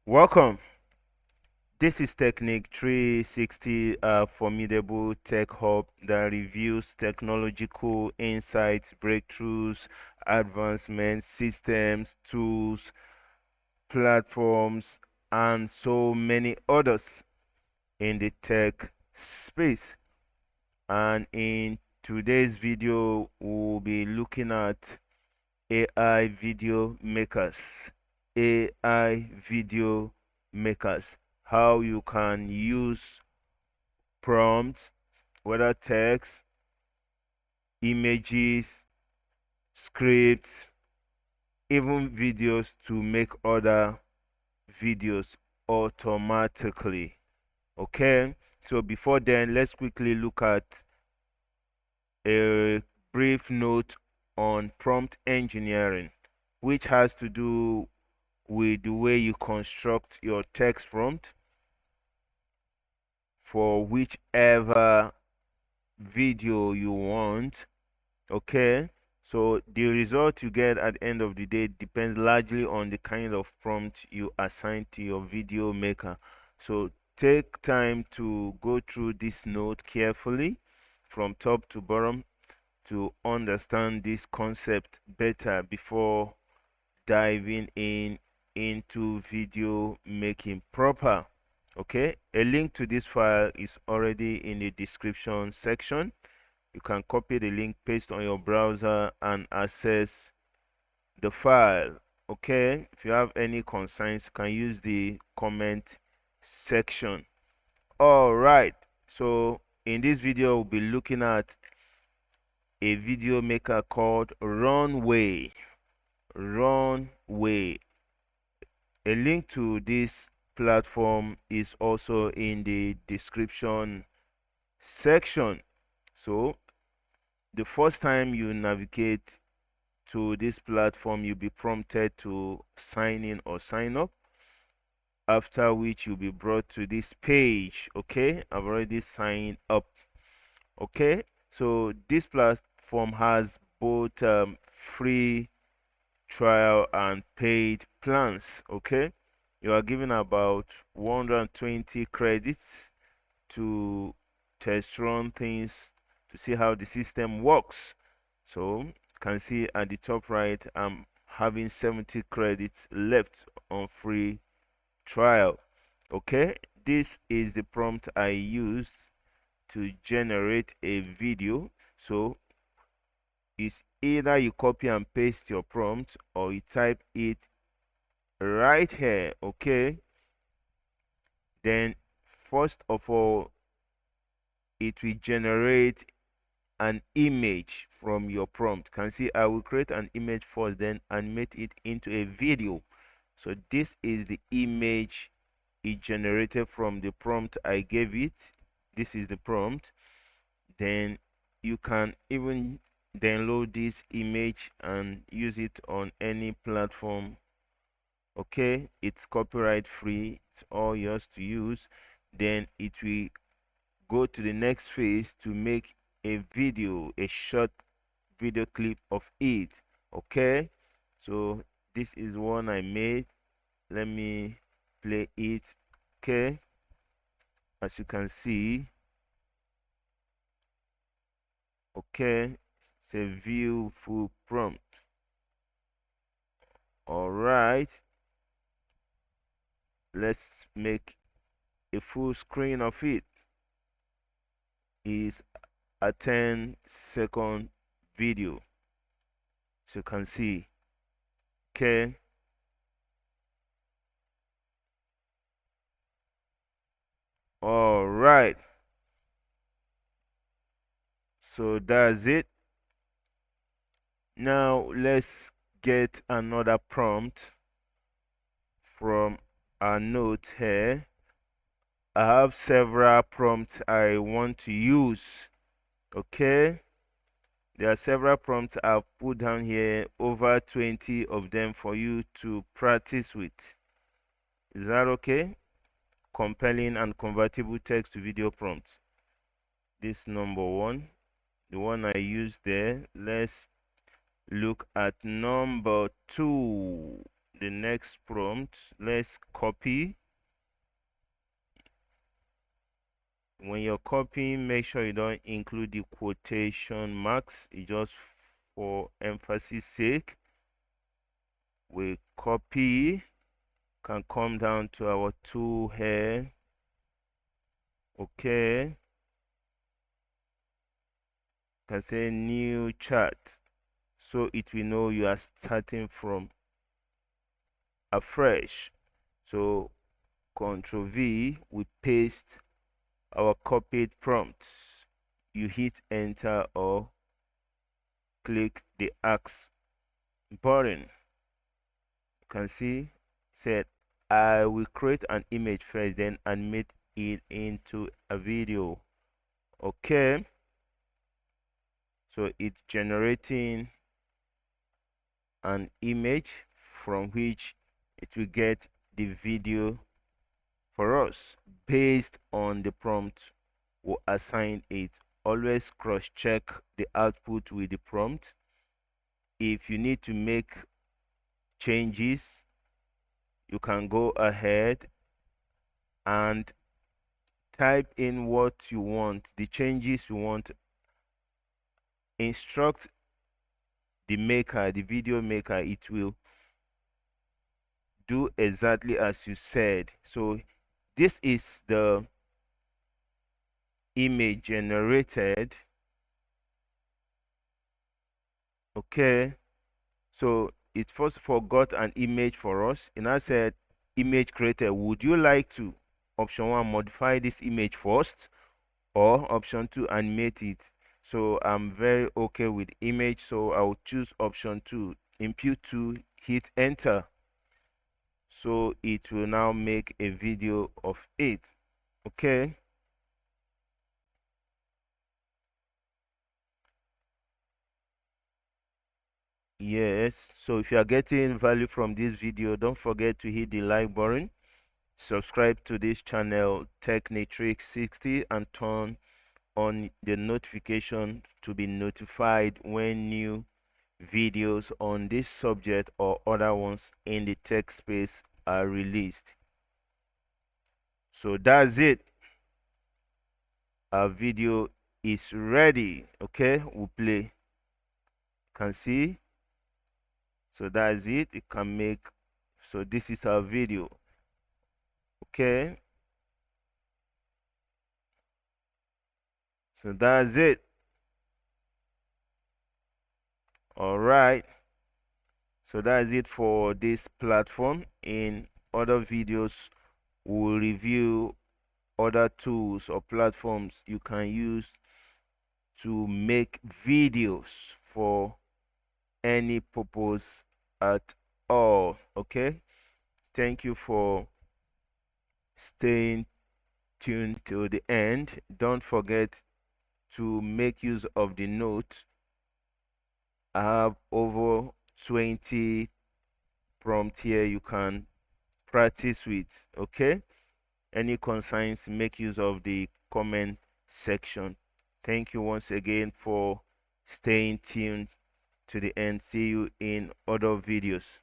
Welcome. This is Technique 360, a formidable tech hub that reviews technological insights, breakthroughs, advancements, systems, tools, platforms, and so many others in the tech space. And in today's video, we'll be looking at AI video makers. AI video makers. How you can use prompts, whether text, images, scripts, even videos to make other videos automatically. Okay, so before then, let's quickly look at a brief note on prompt engineering, which has to do with the way you construct your text prompt for whichever video you want. Okay, so the result you get at the end of the day depends largely on the kind of prompt you assign to your video maker. So take time to go through this note carefully from top to bottom to understand this concept better before diving into video making proper. Okay, a link to this file is already in the description section. You can copy the link, paste on your browser, and access the file. Okay, if you have any concerns, you can use the comment section. All right, so in this video we'll be looking at a video maker called Runway. Runway. A link to this platform is also in the description section. So the first time you navigate to this platform, you'll be prompted to sign in or sign up, after which you'll be brought to this page. Okay, I've already signed up. Okay, so this platform has both free trial and paid plans. Okay, you are given about 120 credits to test run things to see how the system works. So you can see at the top right, I'm having 70 credits left on free trial. Okay, this is the prompt I used to generate a video. So it's either you copy and paste your prompt or you type it right here. Okay, then first of all, it will generate an image from your prompt. Can see I will create an image first, then animate it into a video. So this is the image it generated from the prompt I gave it. This is the prompt. Then you can even download this image and use it on any platform. Okay, it's copyright free, it's all yours to use. Then it will go to the next phase to make a video, a short video clip of it. Okay, so this is one I made. Let me play it. Okay, as you can see, okay, it's a view full prompt. All right, let's make a full screen of it. Is a 10-second video, so you can see. Okay, all right, so that's it. Now let's get another prompt from our note here. I have several prompts I want to use. Okay, there are several prompts I've put down here, over 20 of them for you to practice with. Is that okay? Compelling and convertible text to video prompts. This number one, the one I used there. Let's look at number two. the next prompt. Let's copy. When you're copying, make sure you don't include the quotation marks. It's just for emphasis sake. We copy, can come down to our tool here. Okay. Can say new chart, so it will know you are starting from afresh. So Ctrl V, we paste our copied prompts. You hit enter or click the X button. You can see said I will create an image first, then animate it into a video. Okay, so it's generating an image from which it will get the video for us based on the prompt we assign it. Always cross-check the output with the prompt. If you need to make changes, you can go ahead and type in what you want, the changes you want. Instruct the maker, the video maker, it will do exactly as you said. So this is the image generated. Okay, so it first of all got an image for us, and I said image created. Would you like to, option 1, modify this image first, or option 2, animate it? So I'm very okay with image, so I'll choose option 2, impute to, hit enter. So it will now make a video of it. Okay, yes, so if you are getting value from this video, don't forget to hit the like button, subscribe to this channel Technitrix 60, and turn on the notification to be notified when new videos on this subject or other ones in the tech space are released. So that's it. Our video is ready. Okay, we'll play. Can see. So that's it. You can make. So this is our video. Okay. So that's it. All right. So that's it for this platform. In other videos, we'll review other tools or platforms you can use to make videos for any purpose at all. Okay, thank you for staying tuned till the end. Don't forget to make use of the note. I have over 20 prompts here you can practice with. Okay, any concerns, make use of the comment section. Thank you once again for staying tuned to the end. See you in other videos.